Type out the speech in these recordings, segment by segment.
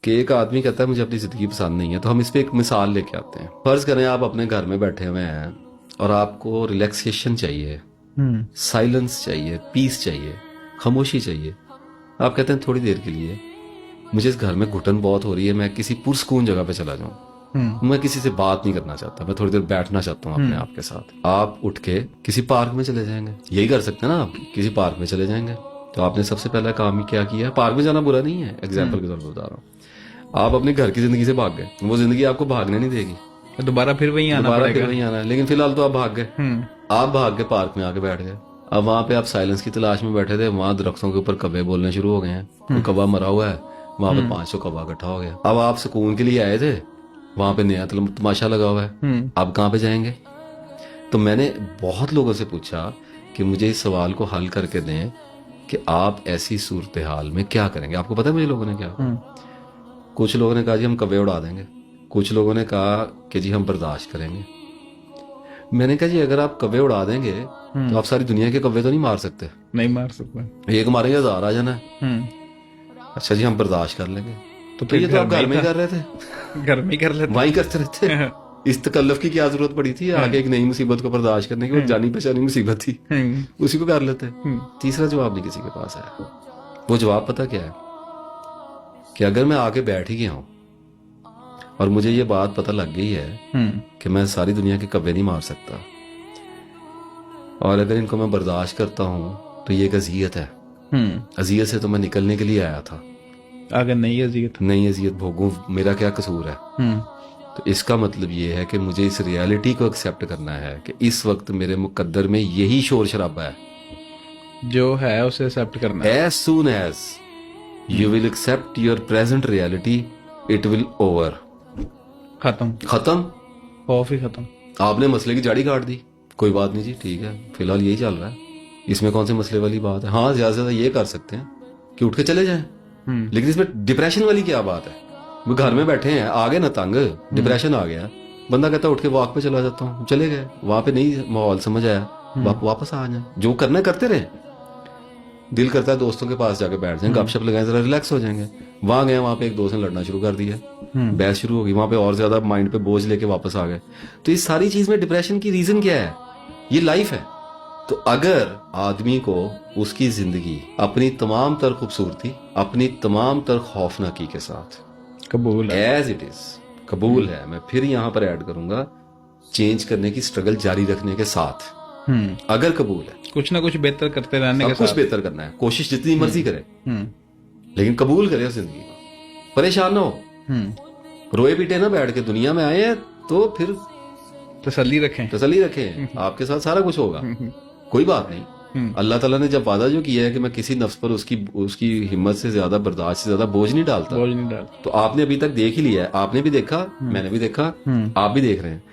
कि एक आदमी कहता है मुझे अपनी जिंदगी पसंद नहीं है, तो हम इस पे एक मिसाल लेके आते हैं। फर्ज करें आप अपने घर में बैठे हुए हैं और आपको रिलैक्सेशन चाहिए, साइलेंस चाहिए, पीस चाहिए, खामोशी चाहिए। आप कहते हैं थोड़ी देर के लिए मुझे इस घर में घुटन बहुत हो रही है, मैं किसी पुरस्कून जगह पे चला जाऊं, मैं किसी से बात नहीं करना चाहता, मैं थोड़ी देर बैठना चाहता हूँ अपने आप के साथ। आप उठ के किसी पार्क में चले जाएंगे, यही कर सकते हैं ना आप, किसी पार्क में चले जाएंगे। तो आपने सबसे पहला काम क्या किया? पार्क में जाना बुरा नहीं है, एग्जाम्पल के तौर पर बता रहा हूँ। आप अपने घर की जिंदगी से भाग गए, वो जिंदगी आपको भागने नहीं देगी, तो दोबारा फिर वही आना दोबारा पड़ेगा। फिर वहीं आना है। लेकिन फिलहाल तो आप भाग गए, आप भाग के पार्क में आके बैठ गए। अब वहां पे आप साइलेंस की तलाश में बैठे थे, वहां दरख्तों के ऊपर कब्बे बोलने शुरू हो गए हैं, कोई कब्बा मरा हुआ है, वहां पे 500 कब्बा इकट्ठा हो गया। अब आप सुकून के लिए आए थे, वहां पे नया तमाशा लगा हुआ है, आप कहाँ पे जाएंगे? तो मैंने बहुत लोगों से पूछा कि मुझे इस सवाल को हल करके दें कि आप ऐसी सूरत हाल में क्या करेंगे। आपको पता है मुझे लोगों ने क्या कहा? कुछ लोगों ने कहा जी हम कब्बे उड़ा देंगे, कुछ लोगों ने कहा कि जी हम बर्दाश्त करेंगे। मैंने कहा जी अगर आप कब्बे उड़ा देंगे तो आप सारी दुनिया के कब्बे तो नहीं मार सकते, नहीं मार सकता। एक मारेंगे 1000 आ जाना है। अच्छा जी हम बर्दाश्त कर लेंगे, तो ये तो आप घर में ही कर रहे थे, घर में ही कर लेते। वही करते रहते। इस तकल्लुफ की क्या जरूरत पड़ी थी आगे एक नई मुसीबत को बर्दाश्त करने की? वो जानी पहचानी मुसीबत थी, उसी को कर लेते। तीसरा जवाब नहीं किसी के पास है। वो जवाब पता क्या है? कि अगर मैं आके बैठ ही गया हूं और मुझे ये बात पता लग गई है कि मैं सारी दुनिया के कब्बे नहीं मार सकता, और अगर इनको मैं बर्दाश्त करता हूं तो ये एक अजियत है, अजियत से तो मैं निकलने के लिए आया था, अगर नई अजियत भोगूं, मेरा क्या कसूर है? तो इसका मतलब ये है कि मुझे इस रियलिटी को एक्सेप्ट करना है कि इस वक्त मेरे मुकद्दर में यही शोर शराबा है, जो है उसे एक्सेप्ट करना है। As soon as you will accept your present reality it will over, खत्म खौफ ही खत्म। आपने मसले की जड़ी काट दी, कोई बात नहीं जी, ठीक है फिलहाल यही चल रहा है, इसमें कौन से मसले वाली बात है? हाँ ज्यादा से ज्यादा ये कर सकते हैं कि उठ के चले जाएं, लेकिन इसमें डिप्रेशन वाली क्या बात है? वो घर में बैठे हैं, आ गए ना तंग, डिप्रेशन आ गया, बंदा कहता है उठ के वॉक पे चला जाता हूँ, चले गए, वहां पे नहीं माहौल समझ आया, वापस आ जाए, जो करना है करते रहे। दिल करता है दोस्तों के पास जाके बैठ जाएं, गपशप लगाएं, जरा रिलैक्स हो जाएंगे। वहां गए, वहां पे एक दोस्त ने लड़ना शुरू कर दिया, बहस शुरू हो गई, वहां पे और ज्यादा माइंड पे बोझ लेके वापस आ गए। तो इस सारी चीज में डिप्रेशन की रीजन क्या है? ये लाइफ है। तो अगर आदमी को उसकी जिंदगी अपनी तमाम तर खूबसूरती, अपनी तमाम तर खौफनाकी के साथ कबूल है, एज इट इज कबूल है, मैं फिर यहां पर ऐड करूंगा चेंज करने की स्ट्रगल जारी रखने के साथ, अगर कबूल है, कुछ ना कुछ बेहतर करते रहने के साथ, कुछ बेहतर करना है, कोशिश जितनी मर्जी करे, लेकिन कबूल करे उस जिंदगी को, परेशान ना हो, रोए पीटे ना बैठ के। दुनिया में आए हैं तो फिर तसल्ली रखें, आपके साथ सारा कुछ होगा, कोई बात नहीं। अल्लाह ताला ने जब वादा जो किया है कि मैं किसी नफ्स पर उसकी हिम्मत से ज्यादा, बर्दाश्त से ज्यादा बोझ नहीं डालता, तो आपने अभी तक देख ही लिया है, आपने भी देखा, मैंने भी देखा, आप भी देख रहे हैं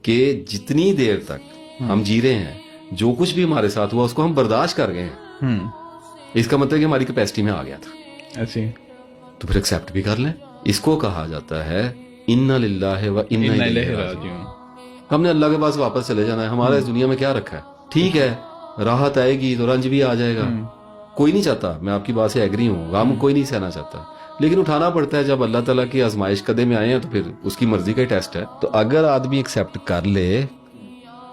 कि जितनी देर तक हम जी रहे हैं, जो कुछ भी हमारे साथ हुआ उसको हम बर्दाश्त कर गए हैं, इसका मतलब कि हमारी कैपेसिटी में आ गया था। ऐसे तो फिर एक्सेप्ट भी कर लें। इसको कहा जाता है इन्ना लिल्लाहि व इन्ना इलैहि राजिऊन। हमने अल्लाह के पास वापस चले जाना है, हमारा इस दुनिया में क्या रखा है? ठीक है राहत आएगी तो रंज भी आ जाएगा, कोई नहीं चाहता, मैं आपकी बात से एग्री हूँ, गम कोई नहीं सहना चाहता, लेकिन उठाना पड़ता है। जब अल्लाह ताला की आजमाइश कदे में आए हैं तो फिर उसकी मर्जी का ही टेस्ट है। तो अगर आदमी एक्सेप्ट कर ले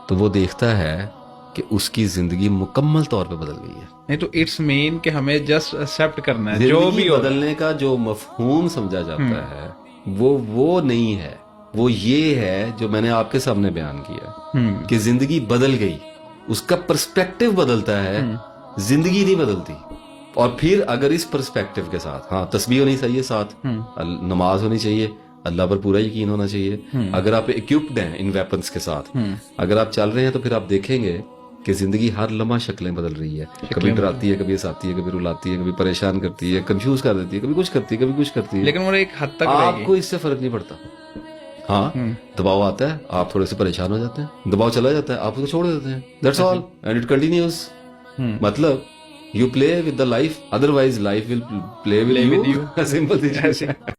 तो वो देखता है कि उसकी जिंदगी मुकम्मल तौर पे बदल गई है। नहीं तो इट्स मीन कि हमें जस्ट एक्सेप्ट करना है, जो भी बदलने का जो मफहूम समझा जाता है वो नहीं है, वो ये है जो मैंने आपके सामने बयान किया कि जिंदगी बदल गई, उसका पर्सपेक्टिव बदलता है, जिंदगी नहीं बदलती। और फिर अगर इस पर्सपेक्टिव के साथ, हाँ तस्बीह होनी चाहिए, साथ नमाज होनी चाहिए, अल्लाह पर पूरा यकीन होना चाहिए, अगर आप इक्विप्ड हैं इन वेपन्स के साथ, अगर आप चल रहे हैं, तो फिर आप देखेंगे कि जिंदगी हर लम्हा शक्लें बदल रही है, कभी डराती है, कभी हंसाती है, कभी रुलाती है, कभी परेशान करती है, कंफ्यूज कर देती है, कभी कुछ करती है, कभी कुछ करती है, लेकिन वो एक हद तक आपको इससे फर्क नहीं पड़ता। हाँ दबाव आता है, आप थोड़े से परेशान हो जाते हैं, दबाव चला जाता है, आप उसको छोड़ देते हैं, that's all and it continues. मतलब you play with the life, otherwise life will play with you, simple.